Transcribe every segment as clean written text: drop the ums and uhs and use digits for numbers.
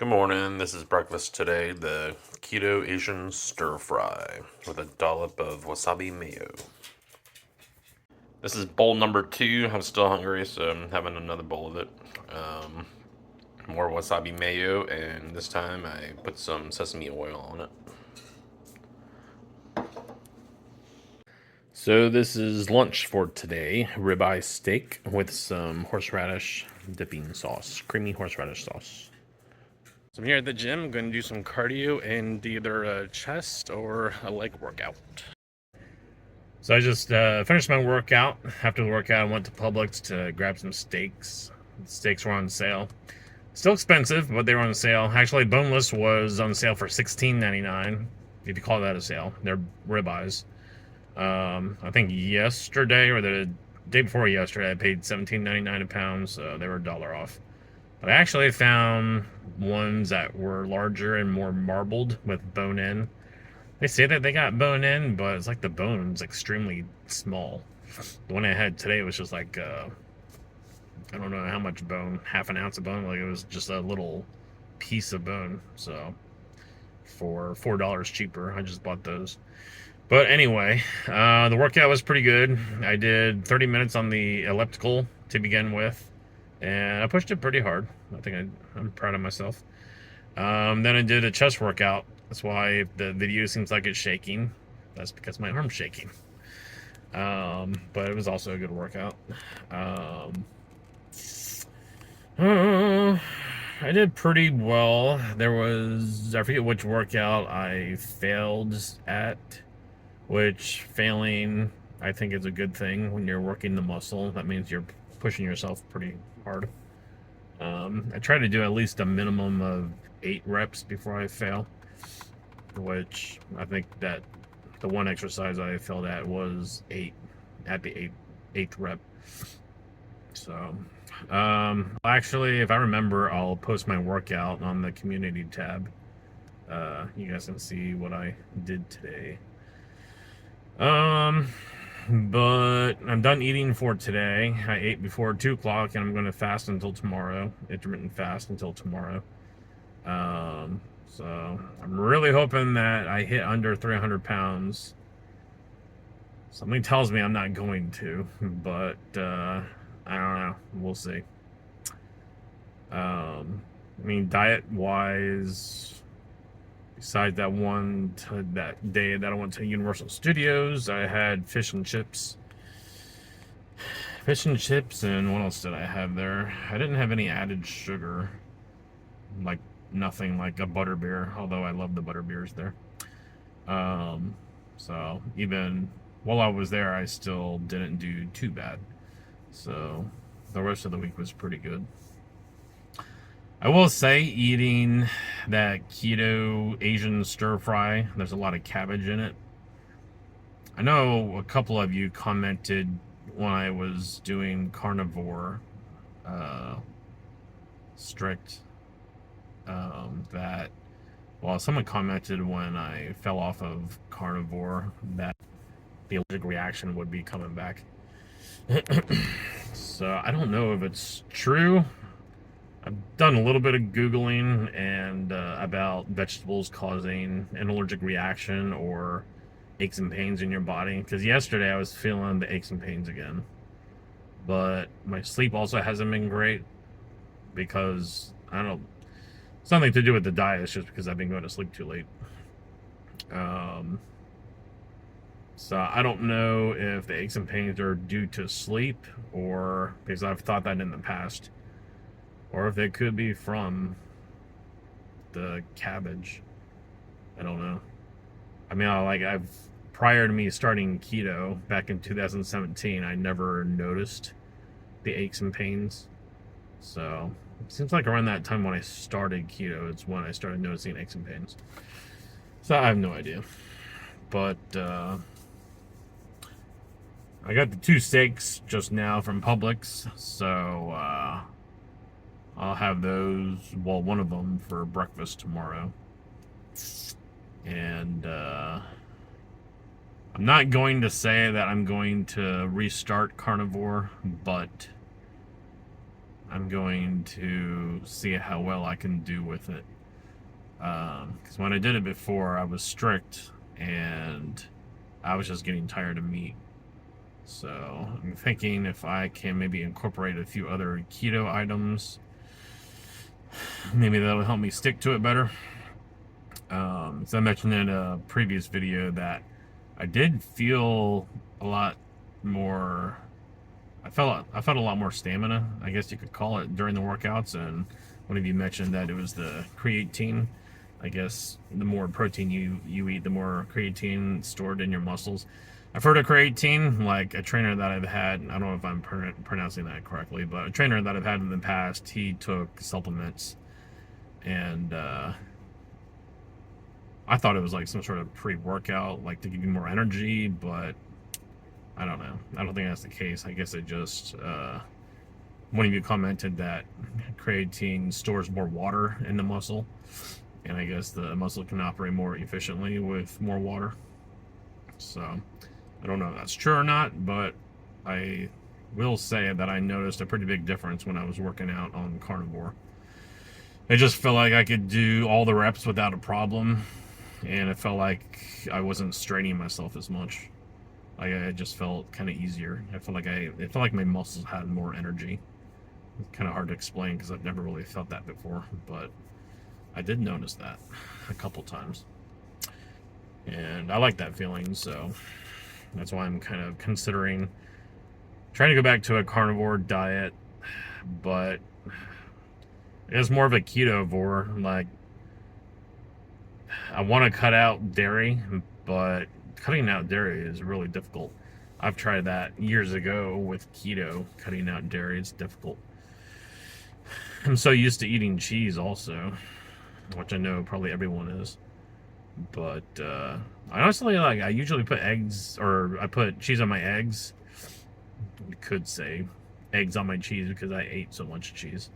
Good morning. This is breakfast today. The keto Asian stir fry with a dollop of wasabi mayo. This is bowl number 2. I'm still hungry, so I'm having another bowl of it. More wasabi mayo, and this time I put some sesame oil on it. So this is lunch for today. Ribeye steak with some horseradish dipping sauce, creamy horseradish sauce. So I'm here at the gym. I'm going to do some cardio and either a chest or a leg workout. So I just finished my workout. After the workout, I went to Publix to grab some steaks. The steaks were on sale. Still expensive, but they were on sale. Actually, boneless was on sale for $16.99, if you call that a sale. They're ribeyes. I think yesterday or the day before yesterday, I paid $17.99 a pound, so they were $1 off. But I actually found ones that were larger and more marbled with bone in. They say that they got bone in, but it's like the bone's extremely small. The one I had today was just like, I don't know how much bone, half an ounce of bone. Like it was just a little piece of bone. So for $4 cheaper, I just bought those. But anyway, the workout was pretty good. I did 30 minutes on the elliptical to begin with, and I pushed it pretty hard. I think I'm proud of myself. Then I did a chest workout. That's why the video seems like it's shaking. That's because my arm's shaking. But it was also a good workout. I did pretty well. There was, I forget which workout I failed at, which failing, I think, is a good thing when you're working the muscle. That means you're pushing yourself pretty hard. I try to do at least a minimum of 8 reps before I fail, which I think that the one exercise I failed at was 8, at the 8th rep. So, actually, if I remember, I'll post my workout on the community tab. You guys can see what I did today. But I'm done eating for today. I ate before 2 o'clock, and I'm going to fast until tomorrow. Intermittent fast until tomorrow. So I'm really hoping that I hit under 300 pounds. Something tells me I'm not going to, but I don't know. We'll see. I mean, diet-wise, besides that day that I went to Universal Studios, I had fish and chips. Fish and chips, and what else did I have there? I didn't have any added sugar. Like, nothing like a butterbeer, although I love the butterbeers there. So, even while I was there, I still didn't do too bad. So, the rest of the week was pretty good. I will say, eating that keto Asian stir fry, there's a lot of cabbage in it. I know a couple of you commented when I was doing carnivore strict that, well, someone commented when I fell off of carnivore that the allergic reaction would be coming back. So I don't know if it's true. I've done a little bit of Googling and about vegetables causing an allergic reaction or aches and pains in your body. Because yesterday I was feeling the aches and pains again. But my sleep also hasn't been great because, I don't know, it's nothing to do with the diet. It's just because I've been going to sleep too late. So I don't know if the aches and pains are due to sleep or because I've thought that in the past. Or if it could be from the cabbage. I don't know. I mean, prior to me starting keto back in 2017, I never noticed the aches and pains. So it seems like around that time when I started keto, it's when I started noticing aches and pains. So I have no idea. But I got the 2 steaks just now from Publix, so I'll have those, well, one of them for breakfast tomorrow. And I'm not going to say that I'm going to restart carnivore, but I'm going to see how well I can do with it. Because when I did it before, I was strict and I was just getting tired of meat. So I'm thinking if I can maybe incorporate a few other keto items, maybe that'll help me stick to it better. So I mentioned in a previous video that I did feel a lot more. I felt a lot more stamina, I guess you could call it, during the workouts. And one of you mentioned that it was the creatine. I guess the more protein you eat, the more creatine stored in your muscles. I've heard of creatine, like a trainer that I've had. I don't know if I'm pronouncing that correctly, but a trainer that I've had in the past, he took supplements, and I thought it was like some sort of pre-workout, like to give you more energy, but I don't know. I don't think that's the case. I guess it just, one of you commented that creatine stores more water in the muscle, and I guess the muscle can operate more efficiently with more water. So I don't know if that's true or not, but I will say that I noticed a pretty big difference when I was working out on Carnivore. It just felt like I could do all the reps without a problem, and it felt like I wasn't straining myself as much. Like it just felt kind of easier. It felt like my muscles had more energy. It's kind of hard to explain because I've never really felt that before, but I did notice that a couple times, and I like that feeling. So that's why I'm kind of considering trying to go back to a carnivore diet, but it's more of a ketovore. Like, I want to cut out dairy, but cutting out dairy is really difficult. I've tried that years ago with keto. Cutting out dairy is difficult. I'm so used to eating cheese also, which I know probably everyone is. But I honestly, like, I usually put eggs, or I put cheese on my eggs. You could say eggs on my cheese because I ate so much cheese.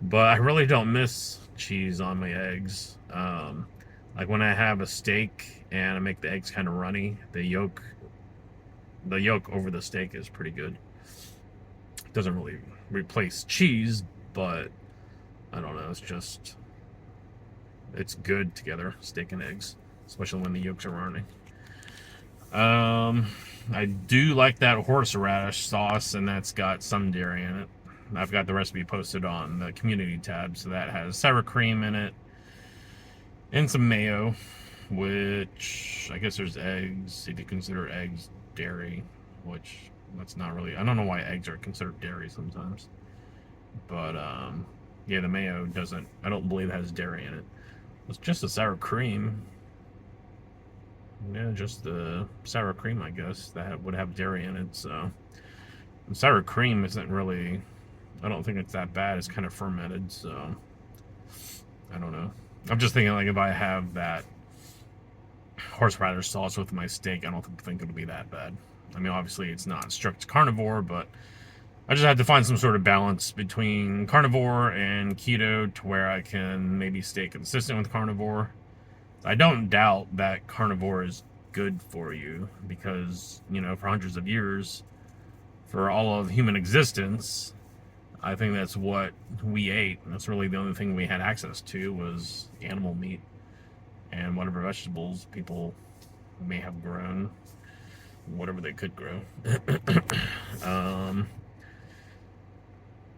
But I really don't miss cheese on my eggs. Like when I have a steak and I make the eggs kind of runny, the yolk over the steak is pretty good. It doesn't really replace cheese, but I don't know, it's good together, steak and eggs, especially when the yolks are runny. I do like that horseradish sauce, and that's got some dairy in it. I've got the recipe posted on the community tab, so that has sour cream in it and some mayo, which I guess there's eggs, if you consider eggs dairy, which that's not really, I don't know why eggs are considered dairy sometimes, but yeah, the mayo doesn't, I don't believe it has dairy in it. It's just a sour cream. Yeah, just the sour cream, I guess, that would have dairy in it. So sour cream isn't really, I don't think it's that bad. It's kind of fermented, so I don't know. I'm just thinking, like, if I have that horseradish sauce with my steak, I don't think it'll be that bad. I mean, obviously it's not strict carnivore, but I just had to find some sort of balance between carnivore and keto to where I can maybe stay consistent with carnivore. I don't doubt that carnivore is good for you because, you know, for hundreds of years, for all of human existence, I think that's what we ate. That's really the only thing we had access to was animal meat and whatever vegetables people may have grown, whatever they could grow.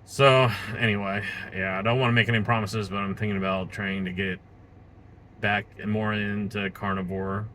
So anyway, yeah, I don't want to make any promises, but I'm thinking about trying to get back and more into carnivore.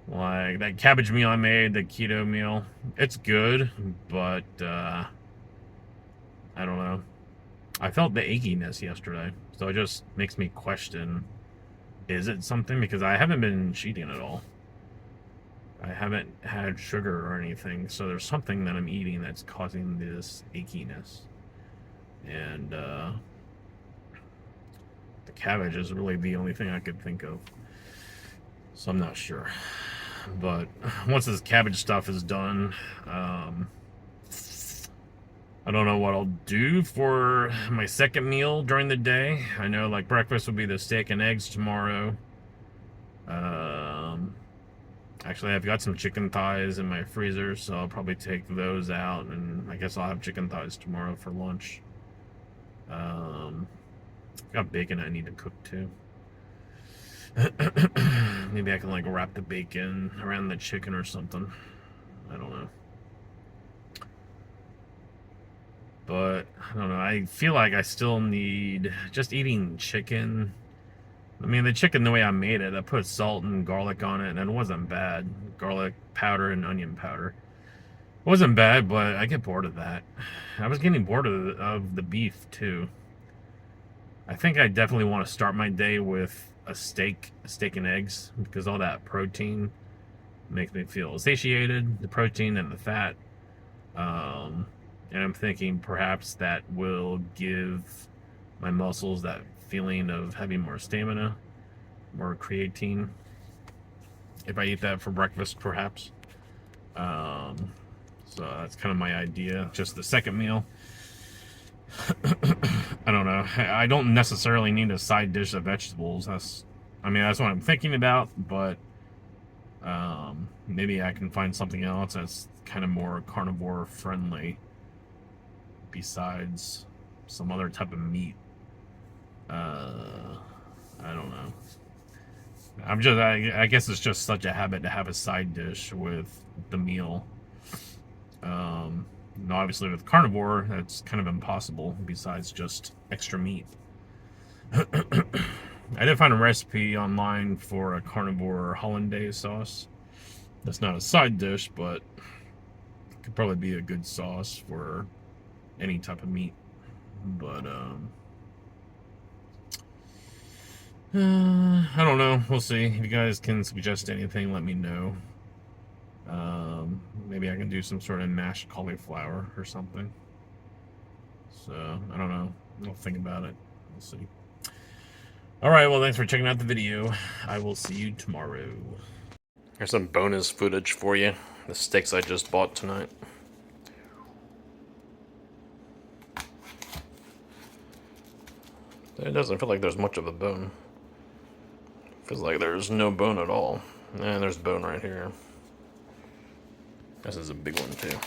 Like that cabbage meal I made, the keto meal, it's good, but I don't know. I felt the achiness yesterday, so it just makes me question, is it something? Because I haven't been cheating at all. I haven't had sugar or anything, so there's something that I'm eating that's causing this achiness. And the cabbage is really the only thing I could think of. So I'm not sure. But once this cabbage stuff is done, I don't know what I'll do for my second meal during the day. I know, like, breakfast will be the steak and eggs tomorrow. Actually, I've got some chicken thighs in my freezer, so I'll probably take those out, and I guess I'll have chicken thighs tomorrow for lunch. Got bacon I need to cook too. Maybe I can like wrap the bacon around the chicken or something. I don't know. But I don't know. I feel like I still need just eating chicken. I mean, the chicken, the way I made it, I put salt and garlic on it, and it wasn't bad. Garlic powder and onion powder. It wasn't bad, but I get bored of that. I was getting bored of the beef too. I think I definitely want to start my day with a steak and eggs, because all that protein makes me feel satiated. The protein and the fat. And I'm thinking perhaps that will give my muscles that feeling of having more stamina, more creatine. If I eat that for breakfast, perhaps. So that's kind of my idea. Just the second meal. I don't know. I don't necessarily need a side dish of vegetables. That's what I'm thinking about, but maybe I can find something else that's kind of more carnivore friendly besides some other type of meat. I don't know. I guess it's just such a habit to have a side dish with the meal. Obviously with carnivore, that's kind of impossible besides just extra meat. I did find a recipe online for a carnivore hollandaise sauce. That's not a side dish, but it could probably be a good sauce for any type of meat. But I don't know. We'll see. If you guys can suggest anything, let me know. Maybe I can do some sort of mashed cauliflower or something. So, I don't know. I'll think about it. We'll see. Alright, well, thanks for checking out the video. I will see you tomorrow. Here's some bonus footage for you. The steaks I just bought tonight. It doesn't feel like there's much of a bone. It feels like there's no bone at all. And there's bone right here. This is a big one too.